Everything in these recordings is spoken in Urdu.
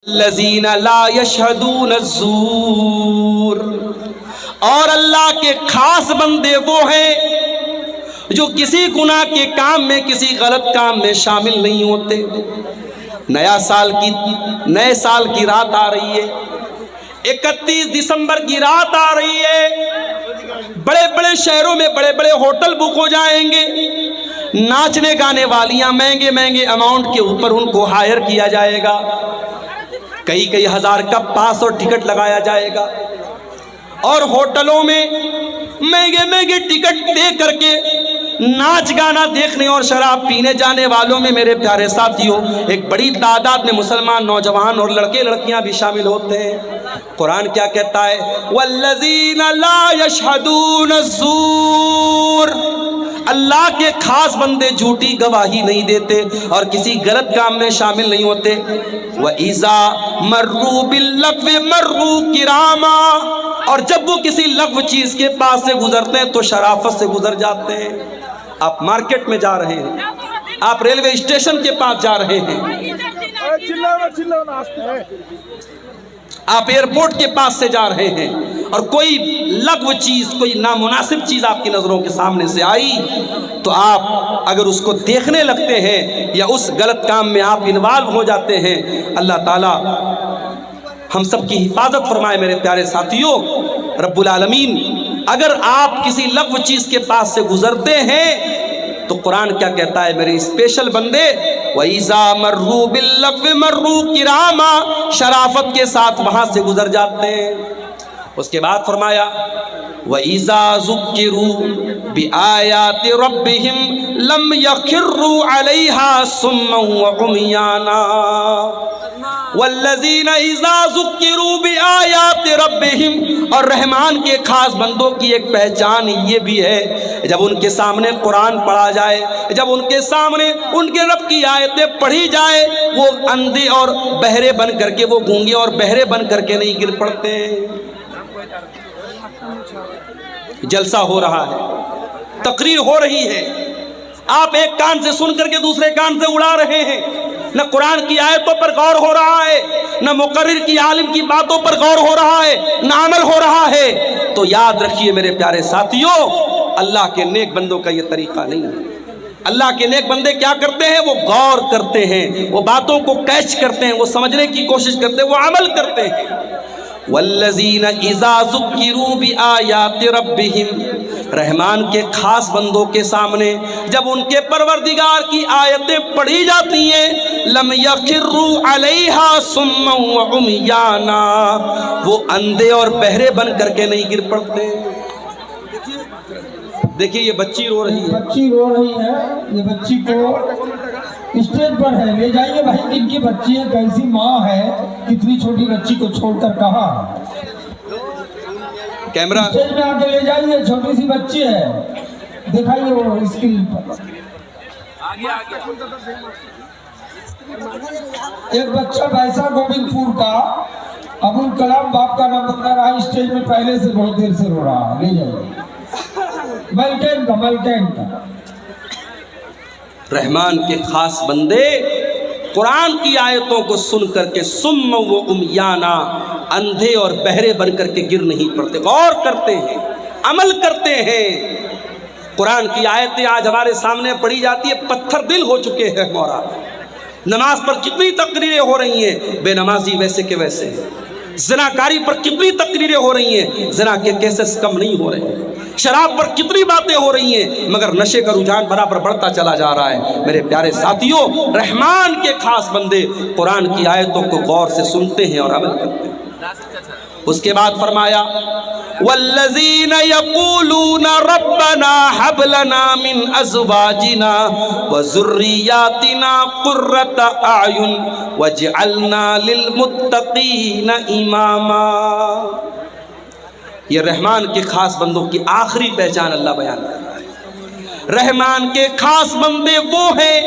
الذین لا یشہدون الزور، اور اللہ کے خاص بندے وہ ہیں جو کسی گناہ کے کام میں، کسی غلط کام میں شامل نہیں ہوتے۔ نئے سال کی رات آ رہی ہے، 31 دسمبر کی رات آ رہی ہے، بڑے بڑے شہروں میں بڑے بڑے ہوٹل بک ہو جائیں گے، ناچنے گانے والیاں مہنگے مہنگے اماؤنٹ کے اوپر ان کو ہائر کیا جائے گا، کئی ہزار کا پاس اور ٹکٹ لگایا جائے گا، اور ہوٹلوں میں مہنگے مہنگے ٹکٹ دے کر کے ناچ گانا دیکھنے اور شراب پینے جانے والوں میں میرے پیارے ساتھیوں ایک بڑی تعداد میں مسلمان نوجوان اور لڑکے لڑکیاں بھی شامل ہوتے ہیں۔ قرآن کیا کہتا ہے؟ والذین لا یشہدون الزور، اللہ کے خاص بندے جھوٹی گواہی نہیں دیتے اور کسی غلط کام میں شامل نہیں ہوتے۔ وَإِذَا مَرُّوا بِاللَّغْوِ مَرُّوا كِرَامًا، اور جب وہ کسی لغو چیز کے پاس سے گزرتے ہیں تو شرافت سے گزر جاتے ہیں۔ آپ مارکیٹ میں جا رہے ہیں، آپ ریلوے اسٹیشن کے پاس جا رہے ہیں، آپ ایئرپورٹ کے پاس سے جا رہے ہیں، اور کوئی لغو چیز، کوئی نامناسب چیز آپ کی نظروں کے سامنے سے آئی تو آپ اگر اس کو دیکھنے لگتے ہیں یا اس غلط کام میں آپ انوالو ہو جاتے ہیں، اللہ تعالیٰ ہم سب کی حفاظت فرمائے۔ میرے پیارے ساتھیوں، رب العالمین اگر آپ کسی لغو چیز کے پاس سے گزرتے ہیں تو قرآن کیا کہتا ہے میرے اسپیشل بندے؟ وَإِذَا مَرُّوا بِاللَّغْوِ مَرُّوا كِرَامًا، شرافت کے ساتھ وہاں سے گزر جاتے ہیں۔ اس کے بعد فرمایا وَإِذَا ذُكِّرُوا بِآيَاتِ رَبِّهِمْ لَمْ يَخِرُّوا عَلَيْهَا صُمًّا وَعُمْيَانًا وَالَّذِينَ إِذَا ذُكِّرُوا بِآيَاتِ رَبِّهِمْ، اور رحمان کے خاص بندوں کی ایک پہچان یہ بھی ہے، جب ان کے سامنے قرآن پڑھا جائے، جب ان کے سامنے ان کے رب کی آیتیں پڑھی جائے، وہ اندھے اور بہرے بن کر کے، وہ گونگے اور بہرے بن کر کے نہیں گر پڑتے ہیں۔ جلسہ ہو رہا ہے، تقریر ہو رہی ہے، آپ ایک کان سے سن کر کے دوسرے کان سے اڑا رہے ہیں، نہ قرآن کی آیتوں پر غور ہو رہا ہے، نہ مقرر کی عالم کی باتوں پر غور ہو رہا ہے، نہ عمل ہو رہا ہے۔ تو یاد رکھیے میرے پیارے ساتھیوں، اللہ کے نیک بندوں کا یہ طریقہ نہیں ہے۔ اللہ کے نیک بندے کیا کرتے ہیں؟ وہ غور کرتے ہیں، وہ باتوں کو کیچ کرتے ہیں، وہ سمجھنے کی کوشش کرتے ہیں، وہ عمل کرتے ہیں۔ والذین اذا ذکروا بآیات ربہم، رحمان کے خاص بندوں کے سامنے جب ان کے پروردگار کی آیتیں پڑھی جاتی ہیں، لم یخروا علیہا صما وعمیانا، وہ اندھے اور بہرے بن کر کے نہیں گر پڑتے۔ دیکھیے یہ بچی رو رہی ہے، بچی رو رہی ہے، یہ بچی کو اسٹیج پر ہے، لے جائیے بھائی، کن کی بچی ہے، کیسی ماں ہے، کتنی چھوٹی بچی کو چھوڑ کر کہا، کیمرہ اسٹیج میں آ کے لے جائیے، چھوٹی سی بچی ہے، دکھائیے وہ اسکرین پر۔ ایک بچہ بھیسا گوبند پور کا ابوالکلام باپ کا نام بتا رہا ہے، اسٹیج میں پہلے سے بہت دیر سے رو رہا ہے، لے جائیے، ملکین کا۔ رحمان کے خاص بندے قرآن کی آیتوں کو سن کر کے صم و عمیانا، اندھے اور بہرے بن کر کے گر نہیں پڑتے، غور کرتے ہیں، عمل کرتے ہیں۔ قرآن کی آیتیں آج ہمارے سامنے پڑھی جاتی ہے، پتھر دل ہو چکے ہیں ہمارا۔ نماز پر کتنی تقریریں ہو رہی ہیں، بے نمازی ویسے کے ویسے۔ زناکاری پر کتنی تقریریں ہو رہی ہیں، زنا کے کیسز کم نہیں ہو رہے ہیں۔ شراب پر کتنی باتیں ہو رہی ہیں، مگر نشے کا رجحان برابر بڑھتا چلا جا رہا ہے۔ میرے پیارے ساتھیوں، رحمان کے خاص بندے قرآن کی آیتوں کو غور سے سنتے ہیں اور عمل کرتے ہیں۔ اس کے بعد فرمایا والذین یقولون ربنا هب لنا من ازواجنا وذریاتنا قرۃ اعین واجعلنا للمتقین اماما۔ یہ رحمان کے خاص بندوں کی آخری پہچان اللہ بیان کرتا ہے۔ رحمان کے خاص بندے وہ ہیں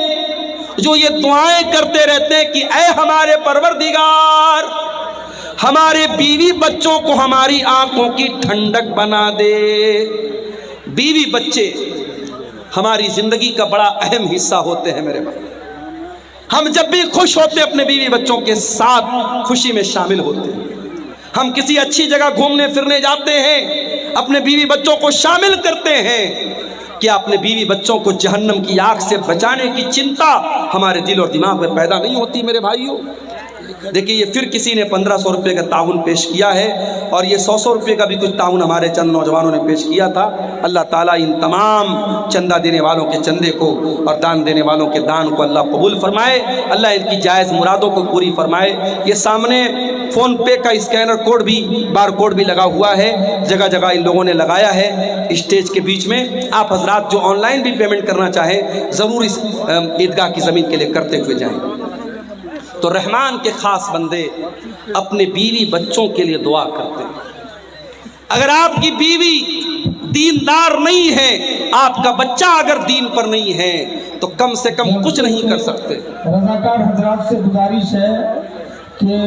جو یہ دعائیں کرتے رہتے ہیں کہ اے ہمارے پروردگار، ہمارے بیوی بچوں کو ہماری آنکھوں کی ٹھنڈک بنا دے۔ بیوی بچے ہماری زندگی کا بڑا اہم حصہ ہوتے ہیں میرے بھائی۔ ہم جب بھی خوش ہوتے اپنے بیوی بچوں کے ساتھ خوشی میں شامل ہوتے ہیں. ہم کسی اچھی جگہ گھومنے پھرنے جاتے ہیں, اپنے بیوی بچوں کو شامل کرتے ہیں. کیا اپنے بیوی بچوں کو جہنم کی آگ سے بچانے کی چنتا ہمارے دل اور دماغ میں پیدا نہیں ہوتی میرے بھائیوں؟ دیکھیے یہ پھر کسی نے 1500 روپے کا تعاون پیش کیا ہے, اور یہ 100 روپے کا بھی کچھ تعاون ہمارے چند نوجوانوں نے پیش کیا تھا. اللہ تعالیٰ ان تمام چندہ دینے والوں کے چندے کو اور دان دینے والوں کے دان کو اللہ قبول فرمائے. اللہ ان کی جائز مرادوں کو پوری فرمائے. یہ سامنے فون پے کا اسکینر کوڈ بھی, بار کوڈ بھی لگا ہوا ہے, جگہ جگہ ان لوگوں نے لگایا ہے اسٹیج کے بیچ میں. آپ حضرات جو آن لائن بھی پیمنٹ کرنا چاہیں ضرور اس عیدگاہ کی زمین کے لیے کرتے ہوئے جائیں. تو رحمان کے خاص بندے اپنے بیوی بچوں کے لیے دعا کرتے ہیں. اگر آپ کی بیوی دیندار نہیں ہے, آپ کا بچہ اگر دین پر نہیں ہے, تو کم سے کم کچھ نہیں کر سکتے. رضاکار حضرات سے گزارش ہے کہ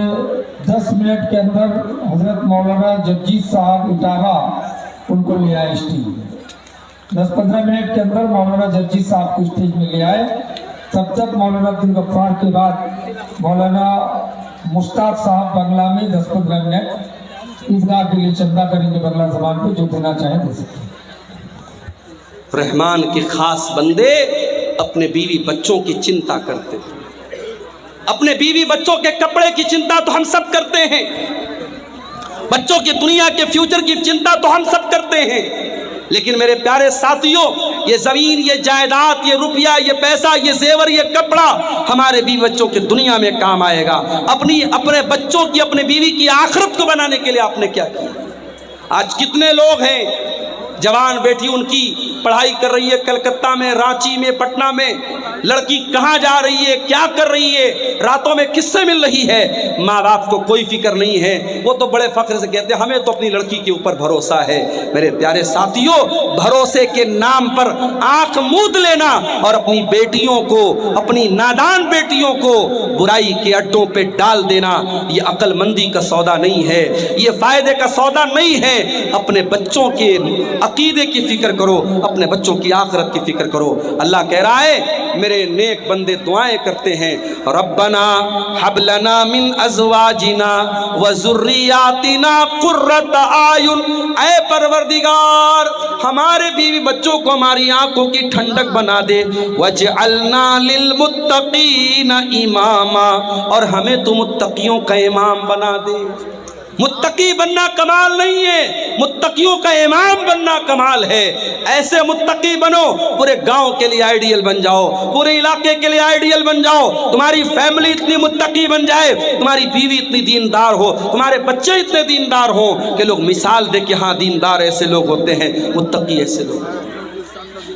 10 منٹ کے اندر حضرت مولانا جگجیت صاحب اٹاوا ان کو لے آئے اسٹیج میں. 10-15 منٹ کے اندر مولانا جگجیت صاحب کو اسٹیج میں لے آئے. تب تک مولانا عبدالغفار کے بعد مولانا مشتاق صاحب بنگلہ میں 10-15 منٹ عیدگاہ کے لیے چندہ کریں گے بنگلہ زبان پہ, جو دینا چاہیں دے سکتے ہیں. رحمان کے خاص بندے اپنے بیوی بچوں کی چنتا کرتے ہیں. اپنے بیوی بچوں کے کپڑے کی چنتا تو ہم سب کرتے ہیں, بچوں کی دنیا کے فیوچر کی چنتا تو ہم سب کرتے ہیں. لیکن میرے پیارے ساتھیوں, یہ زمین, یہ جائیداد, یہ روپیہ, یہ پیسہ, یہ زیور, یہ کپڑا ہمارے بیوی بچوں کی دنیا میں کام آئے گا. اپنے بچوں کی, اپنے بیوی کی آخرت کو بنانے کے لیے آپ نے کیا کیا؟ آج کتنے لوگ ہیں جوان بیٹی ان کی پڑھائی کر رہی ہے کلکتہ میں, رانچی میں, پٹنہ میں, لڑکی کہاں جا رہی ہے, کیا کر رہی ہے, راتوں میں کس سے مل رہی ہے, ماں باپ کو کوئی فکر نہیں ہے. وہ تو بڑے فخر سے کہتے ہیں ہمیں تو اپنی لڑکی کے اوپر بھروسہ ہے. میرے پیارے ساتھیوں, بھروسے کے نام پر آنکھ موند لینا اور اپنی بیٹیوں کو, اپنی نادان بیٹیوں کو برائی کے اڈوں پہ ڈال دینا, یہ عقل مندی کا سودا نہیں ہے, یہ فائدے کا سودا نہیں ہے. اپنے بچوں کے عقیدے کی فکر کرو, اپنے بچوں کی آخرت کی فکر کرو. اللہ کہہ رہا ہے میرے نیک بندے دعائیں کرتے ہیں, ربنا حب لنا من ازواجنا وذریاتنا قرۃ اعین, اے پروردگار ہمارے بیوی بچوں کو ہماری آنکھوں کی ٹھنڈک بنا دے, وجعلنا للمتقین اماما, اور ہمیں تو متقیوں کا امام بنا دے. متقی بننا کمال نہیں ہے, متقیوں کا امام بننا کمال ہے. ایسے متقی بنو پورے گاؤں کے لیے آئیڈیل بن جاؤ, پورے علاقے کے لیے آئیڈیل بن جاؤ. تمہاری فیملی اتنی متقی بن جائے, تمہاری بیوی اتنی دیندار ہو, تمہارے بچے اتنے دیندار ہوں کہ لوگ مثال دے کہ ہاں دیندار ایسے لوگ ہوتے ہیں, متقی ایسے لوگ.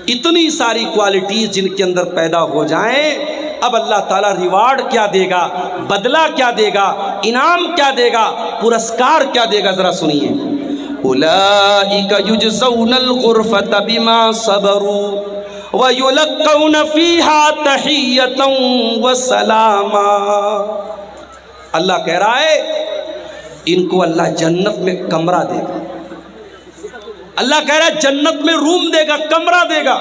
اتنی ساری کوالٹیز جن کے اندر پیدا ہو جائیں, اب اللہ تعالیٰ ریوارڈ کیا دے گا, بدلہ کیا دے گا, انعام کیا دے گا, پرسکار کیا دے گا, ذرا سنیے. اولئک یجزون الغرفۃ بما صبروا ویلقون فیہا تحیۃ وسلاما. اللہ کہہ رہا ہے ان کو اللہ جنت میں کمرہ دے گا. اللہ کہہ رہا ہے جنت میں روم دے گا, کمرہ دے گا.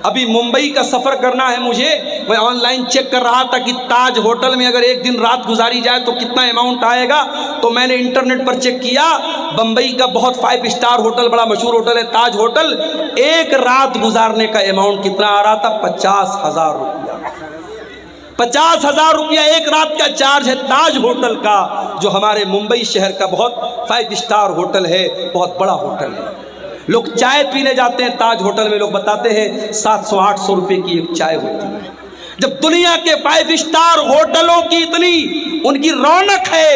ابھی ممبئی کا سفر کرنا ہے مجھے, میں آن لائن چیک کر رہا تھا کہ تاج ہوٹل میں اگر ایک دن رات گزاری جائے تو کتنا اماؤنٹ آئے گا. تو میں نے انٹرنیٹ پر چیک کیا, بمبئی کا بہت 5 اسٹار ہوٹل, بڑا مشہور ہوٹل ہے تاج ہوٹل, ایک رات گزارنے کا اماؤنٹ کتنا آ رہا تھا, 50,000 روپیہ. 50,000 روپیہ ایک رات کا چارج ہے تاج ہوٹل کا, جو ہمارے ممبئی شہر کا بہت 5 اسٹار ہوٹل ہے, بہت بڑا ہوٹل ہے. لوگ چائے پینے جاتے ہیں تاج ہوٹل میں, لوگ بتاتے ہیں 700-800 روپے کی ایک چائے ہوتی ہے. جب دنیا کے 5 اسٹار ہوٹلوں کی اتنی ان کی رونق ہے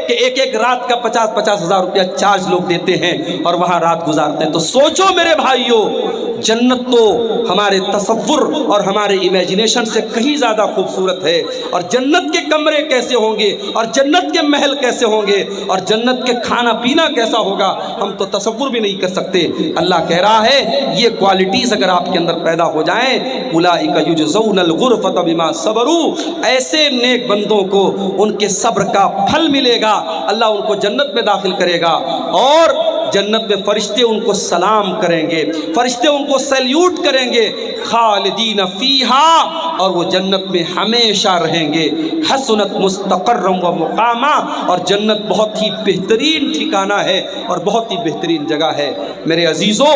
کہ ایک رات کا 50,000 روپیہ چارج لوگ دیتے ہیں اور وہاں رات گزارتے ہیں, تو سوچو میرے بھائیوں, جنت تو ہمارے تصور اور ہمارے امیجنیشن سے کہیں زیادہ خوبصورت ہے. اور جنت کے کمرے کیسے ہوں گے, اور جنت کے محل کیسے ہوں گے, اور جنت کے کھانا پینا کیسا ہوگا, ہم تو تصور بھی نہیں کر سکتے. اللہ کہہ رہا ہے یہ کوالٹیز اگر آپ کے اندر پیدا ہو جائیں, اولئک یجزون الغرفۃ بما صبروا, ایسے نیک بندوں کو ان کے صبر کا پھل ملے گا, اللہ ان کو جنت میں داخل کرے گا. اور جنت میں فرشتے ان کو سلام کریں گے، فرشتے ان کو سیلیوٹ کریں گے، خالدین فیہا، اور وہ جنت میں ہمیشہ رہیں گے، حسنت مستقرم و مقامہ، اور جنت بہت ہی بہترین ٹھکانہ ہے اور بہت ہی بہترین جگہ ہے۔ میرے عزیزوں،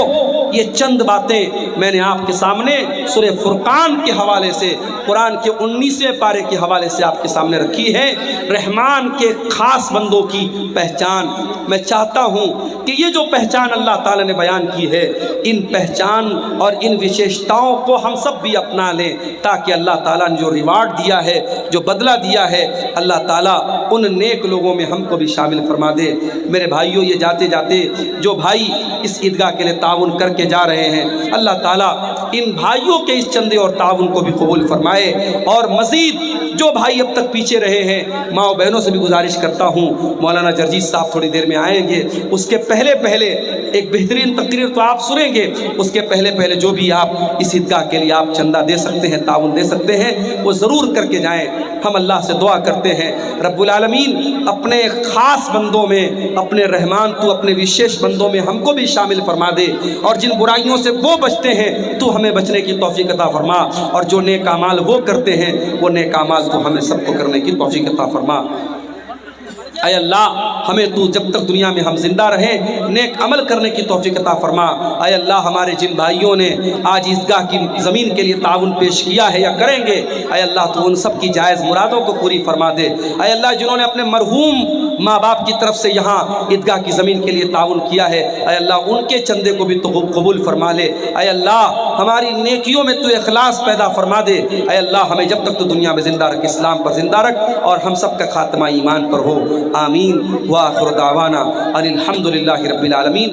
یہ چند باتیں میں نے آپ کے سامنے سورہ فرقان کے حوالے سے، قرآن کے 19ویں پارے کے حوالے سے آپ کے سامنے رکھی ہے۔ رحمان کے خاص بندوں کی پہچان، میں چاہتا ہوں کہ یہ جو پہچان اللہ تعالیٰ نے بیان کی ہے، ان پہچان اور ان وشیشتاؤں کو ہم سب بھی اپنا لیں، تاکہ اللہ تعالیٰ نے جو ریوارڈ دیا ہے، جو بدلہ دیا ہے، اللہ تعالیٰ ان نیک لوگوں میں ہم کو بھی شامل فرما دے۔ میرے بھائیوں، یہ جاتے جاتے جو بھائی اس عیدگاہ کے لیے تعاون کر کے جا رہے ہیں، اللہ تعالیٰ ان بھائیوں کے اس چندے اور تعاون کو بھی قبول فرمائے، اور مزید جو بھائی اب تک پیچھے رہے ہیں، ماں و بہنوں سے بھی گزارش کرتا ہوں، مولانا جرجیت صاحب تھوڑی دیر میں آئیں گے، اس کے پہلے ایک بہترین تقریر تو آپ سنیں گے، اس کے پہلے جو بھی آپ اس عیدگاہ کے لیے آپ چندہ دے سکتے ہیں، تعاون دے سکتے ہیں، وہ ضرور کر کے جائیں۔ ہم اللہ سے دعا کرتے ہیں رب العالمین اپنے خاص بندوں میں، اپنے رحمان تو اپنے وشیش بندوں میں ہم کو بھی شامل فرما دے، اور جن برائیوں سے وہ بچتے ہیں تو ہمیں بچنے کی توفیق عطا فرما، اور جو نیک اعمال وہ کرتے ہیں وہ نیک اعمال تو ہمیں سب کو کرنے کی توفیق عطا فرما۔ اے اللہ، ہمیں تو جب تک دنیا میں ہم زندہ رہیں نیک عمل کرنے کی توفیق عطا فرما۔ اے اللہ، ہمارے جن بھائیوں نے آج عیدگاہ کی زمین کے لیے تعاون پیش کیا ہے یا کریں گے، اے اللہ تو ان سب کی جائز مرادوں کو پوری فرما دے۔ اے اللہ، جنہوں نے اپنے مرحوم ماں باپ کی طرف سے یہاں عیدگاہ کی زمین کے لیے تعاون کیا ہے، اے اللہ ان کے چندے کو بھی تو قبول فرما لے۔ اے اللہ، ہماری نیکیوں میں تو اخلاص پیدا فرما دے۔ اے اللہ، ہمیں جب تک تو دنیا میں زندہ رکھ، اسلام پر زندہ رکھ، اور ہم سب کا خاتمہ ایمان پر ہو۔ آمین۔ وآخر دعوانا ان الحمد للہ رب العالمین۔